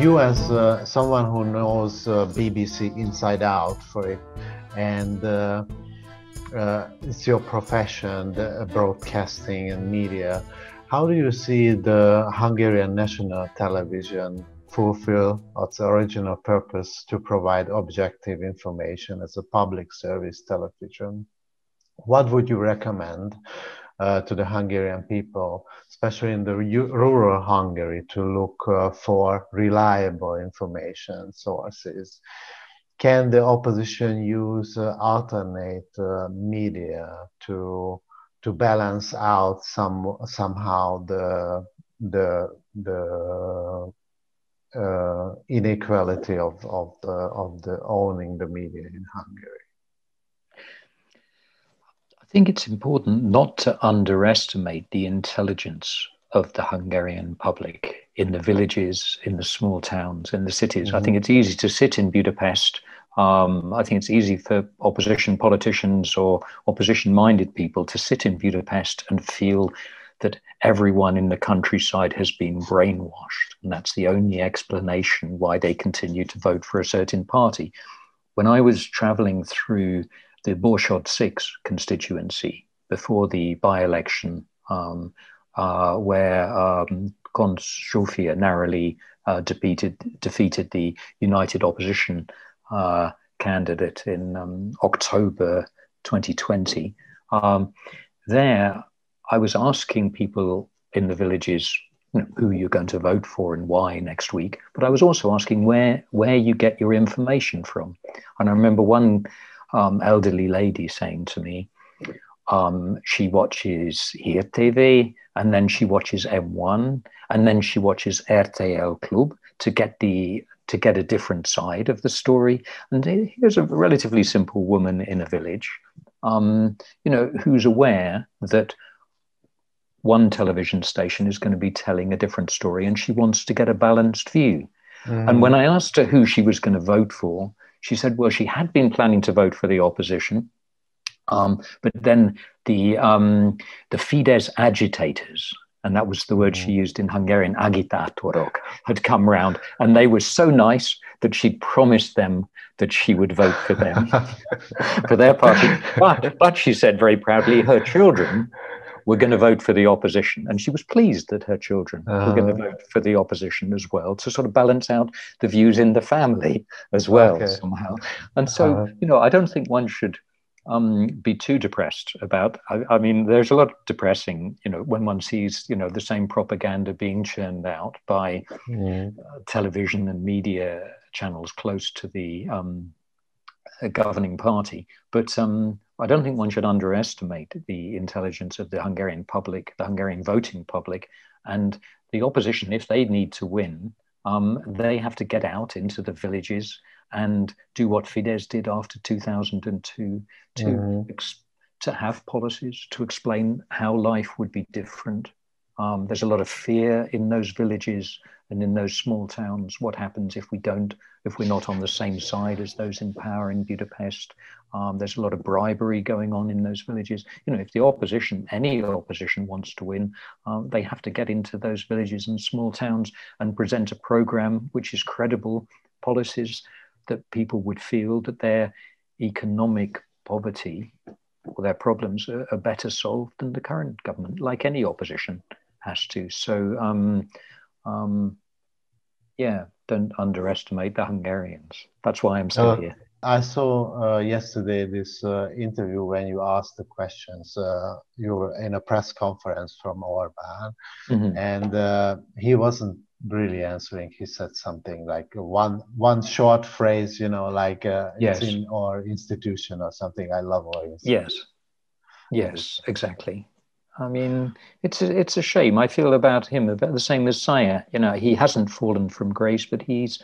You as someone who knows BBC inside out for it, and it's your profession, the broadcasting and media, how do you see the Hungarian national television fulfill its original purpose to provide objective information as a public service television? What would you recommend to the Hungarian people, especially in the rural Hungary, to look for reliable information sources? Can the opposition use alternate media to balance out somehow the inequality of the owning the media in Hungary? I think it's important not to underestimate the intelligence of the Hungarian public in the villages, in the small towns, in the cities. Mm-hmm. I think it's easy to sit in Budapest. I think it's easy for opposition politicians or opposition-minded people to sit in Budapest and feel that everyone in the countryside has been brainwashed, and that's the only explanation why they continue to vote for a certain party. When I was traveling through the Borsod 6 constituency before the by-election, where Kont Zsófia narrowly defeated the United Opposition candidate in October 2020. There, I was asking people in the villages, who you're going to vote for and why next week, but I was also asking where you get your information from. And I remember one elderly lady saying to me, she watches Hír TV, and then she watches M1, and then she watches RTL Club to get a different side of the story. And here's a relatively simple woman in a village, who's aware that one television station is going to be telling a different story, and she wants to get a balanced view. Mm. And when I asked her who she was going to vote for, she said, well, she had been planning to vote for the opposition, but then the Fidesz agitators, and that was the word she used in Hungarian, agitátorok, had come round, and they were so nice that she promised them that she would vote for them, for their party. But she said very proudly, her children were going to vote for the opposition, and she was pleased that her children were going to vote for the opposition as well, to sort of balance out the views in the family as well, somehow. And so, I don't think one should be too depressed about. I mean, there's a lot of depressing, when one sees, the same propaganda being churned out by television and media channels close to the governing party. But I don't think one should underestimate the intelligence of the Hungarian public, the Hungarian voting public, and the opposition. If they need to win, they have to get out into the villages and do what Fidesz did after 2002 to have policies to explain how life would be different. There's a lot of fear in those villages and in those small towns. What happens if we're not on the same side as those in power in Budapest? There's a lot of bribery going on in those villages. If the opposition, any opposition wants to win, they have to get into those villages and small towns and present a program which is credible, policies that people would feel that their economic poverty or their problems are better solved than the current government, like any opposition has to. So, don't underestimate the Hungarians. That's why I'm still here. I saw yesterday this interview when you asked the questions. You were in a press conference from Orbán, and he wasn't really answering. He said something like one short phrase, like it's in our institution or something. I love our institution. Yes, exactly. I mean, it's a shame. I feel about him about the same as Saya. He hasn't fallen from grace, but he's.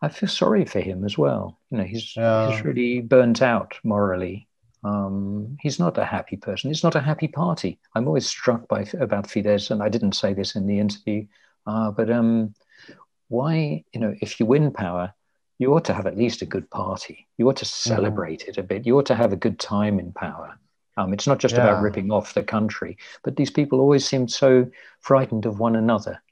I feel sorry for him as well. He's really burnt out morally. He's not a happy person. It's not a happy party. I'm always struck about Fidesz, and I didn't say this in the interview, but why, if you win power, you ought to have at least a good party. You ought to celebrate it a bit. You ought to have a good time in power. It's not just about ripping off the country, but these people always seem so frightened of one another.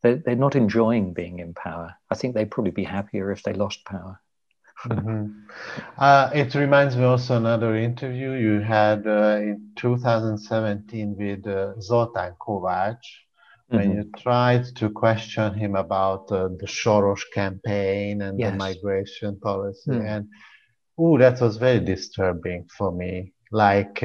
they're not enjoying being in power. I think they'd probably be happier if they lost power. It reminds me also another interview you had in 2017 with Zoltán Kovács, when you tried to question him about the Soros campaign and the migration policy. And that was very disturbing for me. Like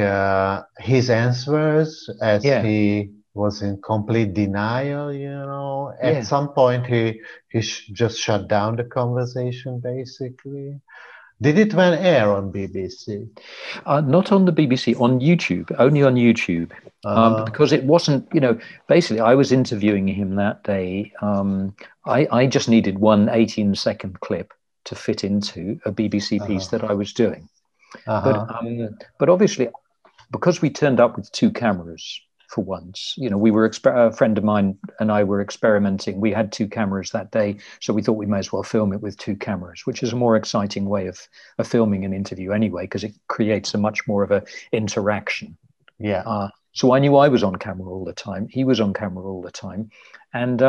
his answers, as he was in complete denial, you know. At some point, he just shut down the conversation, basically. Did it even air on BBC? Not on the BBC, on YouTube, only on YouTube. Because it wasn't, you know, basically I was interviewing him that day. I just needed one 18-second clip to fit into a BBC piece that I was doing. But obviously, because we turned up with two cameras for once, you know, we were a friend of mine and I were experimenting. We had two cameras that day, so we thought we may as well film it with two cameras, which is a more exciting way of filming an interview anyway, because it creates a much more of a interaction. So I knew I was on camera all the time. He was on camera all the time, and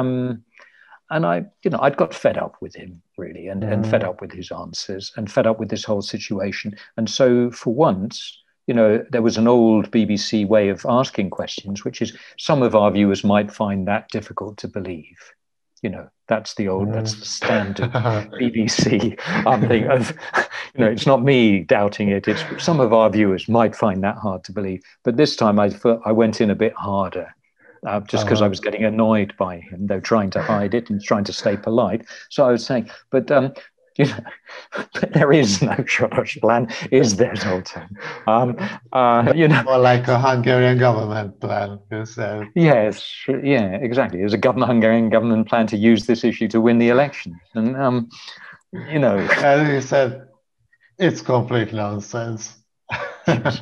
I, you know, I'd got fed up with him really, and fed up with his answers, and fed up with this whole situation. And so for once, you know, there was an old BBC way of asking questions, which is some of our viewers might find that difficult to believe. You know, that's the standard BBC thing of, you know, it's not me doubting it. It's some of our viewers might find that hard to believe. But this time I went in a bit harder. Just because I was getting annoyed by him. They're trying to hide it and trying to stay polite. So I was saying, but you know, there is no Soros plan, is there, Zoltán? You know, more like a Hungarian government plan, you said. Yes, yeah, exactly. There's a Hungarian government plan to use this issue to win the election, and you know, and he said it's complete nonsense. Yes,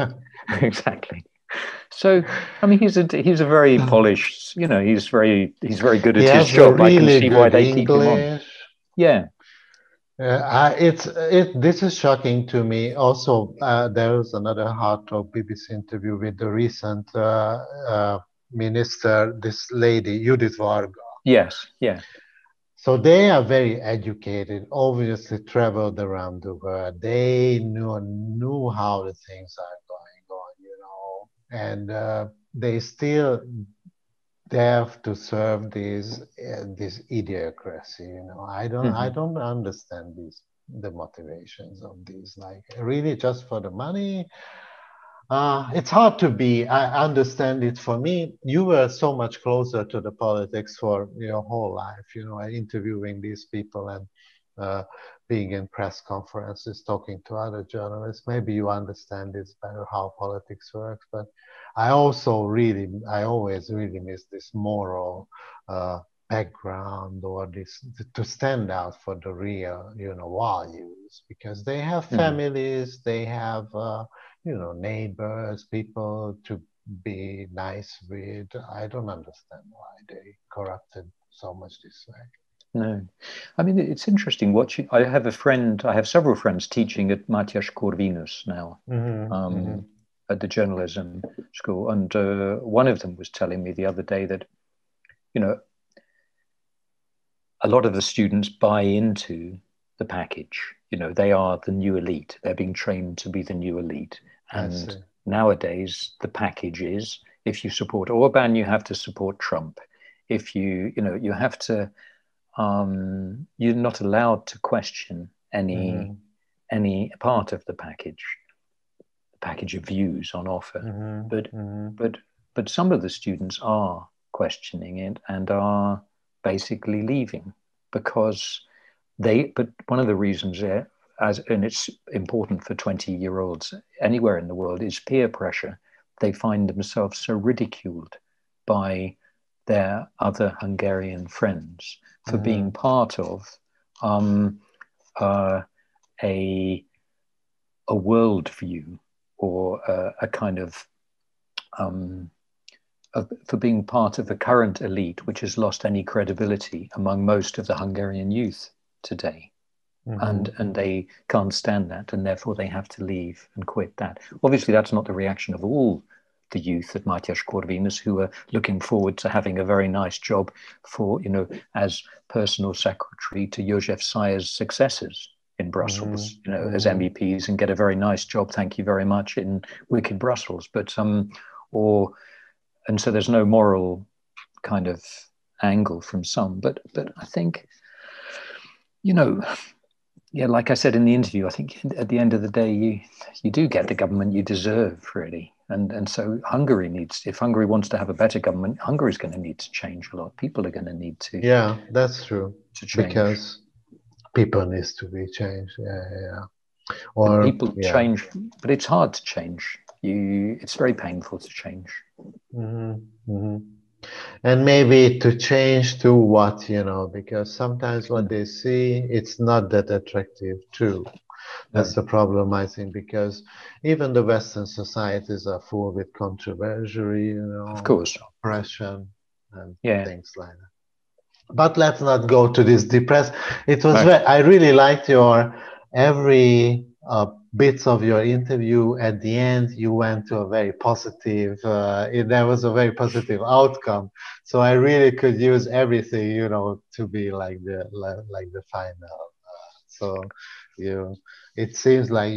exactly. So, I mean, he's a very polished, you know, he's very good at his job. I can see why they keep him on. Yeah. This is shocking to me. Also, there was another Hard Talk BBC interview with the recent minister, this lady, Judith Varga. Yes, yeah. So they are very educated, obviously traveled around the world. They knew how the things are going on, you know, and they have to serve this idiocracy, you know. I don't understand the motivations of these, like really just for the money. It's hard to be. I understand it. For me, you were so much closer to the politics for your whole life, you know, interviewing these people and being in press conferences, talking to other journalists. Maybe you understand this better, how politics works. But I always really miss this moral background, or this to stand out for the real, you know, values, because they have families, they have you know, neighbors, people to be nice with. I don't understand why they corrupted so much this way. No, I mean, it's interesting watching. I have several friends teaching at Mátyás Corvinus now, at the journalism school, and one of them was telling me the other day that, you know, a lot of the students buy into the package. You know, they are the new elite. They're being trained to be the new elite. And nowadays, the package is, if you support Orbán, you have to support Trump. If you have to, you're not allowed to question any part of the package of views on offer. But some of the students are questioning it and are basically leaving because but one of the reasons and it's important for 20-year-olds anywhere in the world, is peer pressure. They find themselves so ridiculed by their other Hungarian friends for being part of a worldview, or a kind of for being part of the current elite, which has lost any credibility among most of the Hungarian youth today. And they can't stand that, and therefore they have to leave and quit that. Obviously, that's not the reaction of all the youth at Mátyás Corvinus who are looking forward to having a very nice job for, as personal secretary to József Szájer's successors in Brussels, as MEPs, and get a very nice job, thank you very much, in wicked Brussels. But and so there's no moral kind of angle from some. But I think, like I said in the interview, I think at the end of the day, you do get the government you deserve, really. And so Hungary if Hungary wants to have a better government, Hungary's going to need to change a lot. People are going to need to. Yeah, that's true. To change. Because people needs to be changed. Yeah. Or people change, but it's hard to change. It's very painful to change. And maybe to change to what, because sometimes what they see, it's not that attractive too. That's the problem, I think, because even the Western societies are full with controversy, of course, oppression and things like that. But let's not go to this depressed. It was I really liked your every bits of your interview. At the end, you went to a very positive. There was a very positive outcome. So I really could use everything, to be like the final. So it seems like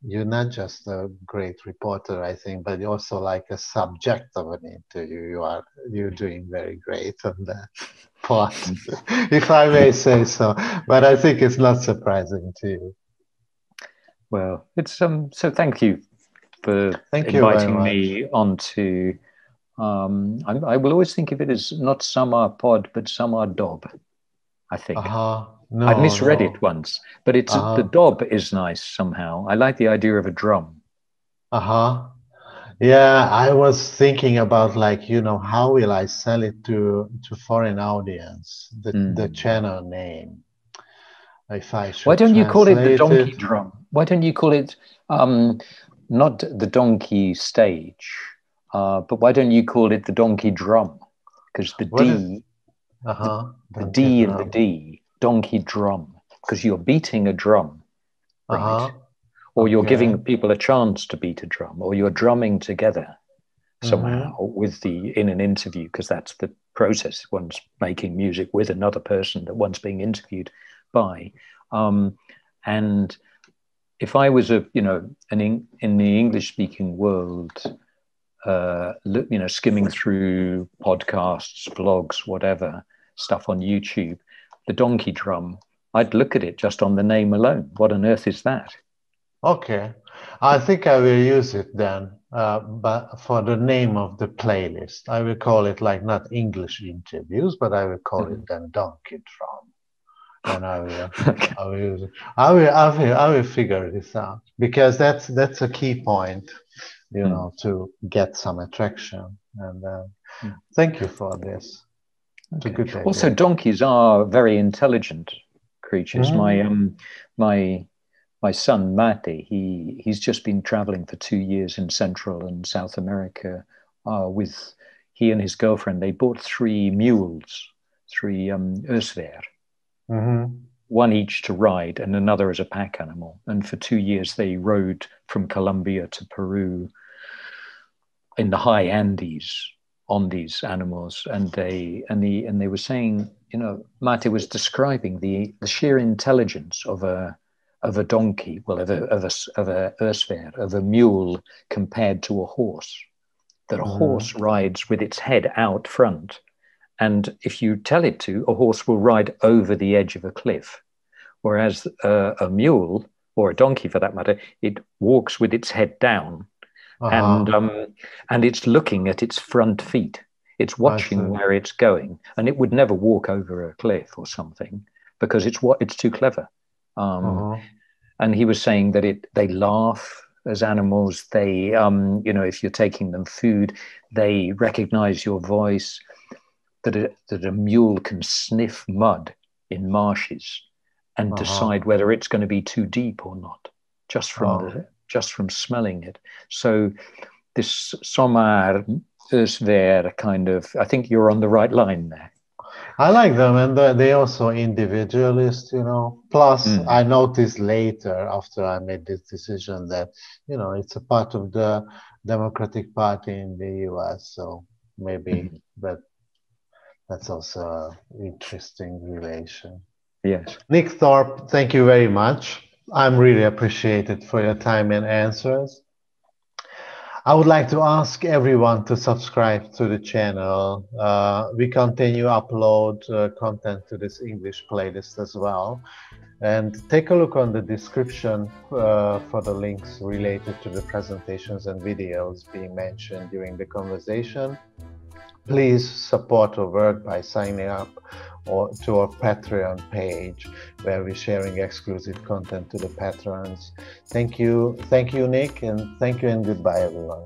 you're not just a great reporter, I think, but you're also like a subject of an interview. You're doing very great on that part, if I may say so. But I think it's not surprising to you. Well, it's so thank you for inviting me on to. I will always think of it as not Szamárpad, but Szamárdob, I think. I misread it once, but it's the dob is nice somehow. I like the idea of a drum. Yeah, I was thinking about how will I sell it to foreign audience, the channel name. If I should. Why don't you call it the donkey drum? Why don't you call it not the donkey stage, but why don't you call it the donkey drum? Because the D, the D and the D. Donkey drum, because you're beating a drum, right? Or you're giving people a chance to beat a drum, or you're drumming together somehow in an interview, because that's the process. One's making music with another person that one's being interviewed by. And if I was in the English-speaking world, skimming through podcasts, blogs, whatever stuff on YouTube, the donkey drum, I'd look at it just on the name alone. What on earth is that? Okay, I think I will use it then, but for the name of the playlist, I will call it not English interviews, but I will call it then donkey drum, and I will use it. I will figure this out, because that's a key point, to get some attraction. And thank you for this. Okay. Also, donkeys are very intelligent creatures. My son Mate, he's just been traveling for 2 years in Central and South America. He and his girlfriend, they bought 3 mules, 3 ösver, one each to ride and another as a pack animal. And for 2 years, they rode from Colombia to Peru in the high Andes on these animals, and they were saying, Mate was describing the sheer intelligence of a donkey, of a ösver, of a mule compared to a horse. That a horse rides with its head out front, and if you tell it to, a horse will ride over the edge of a cliff, whereas a mule, or a donkey for that matter, it walks with its head down. And it's looking at its front feet. It's watching where it's going, and it would never walk over a cliff or something, because it's too clever. And he was saying that they laugh as animals. They, if you're taking them food, they recognize your voice. That a mule can sniff mud in marshes and decide whether it's going to be too deep or not, just from smelling it. So this Szamár ösver kind of, I think you're on the right line there. I like them, and they also individualist, Plus, I noticed later, after I made this decision, that it's a part of the Democratic Party in the US, so maybe that's also an interesting relation. Yes. Nick Thorpe, thank you very much. I'm really appreciated for your time and answers. I would like to ask everyone to subscribe to the channel. We continue upload content to this English playlist as well. And take a look on the description for the links related to the presentations and videos being mentioned during the conversation. Please support our work by signing up to our Patreon page, where we're sharing exclusive content to the patrons. Thank you, Nick, and thank you and goodbye, everyone.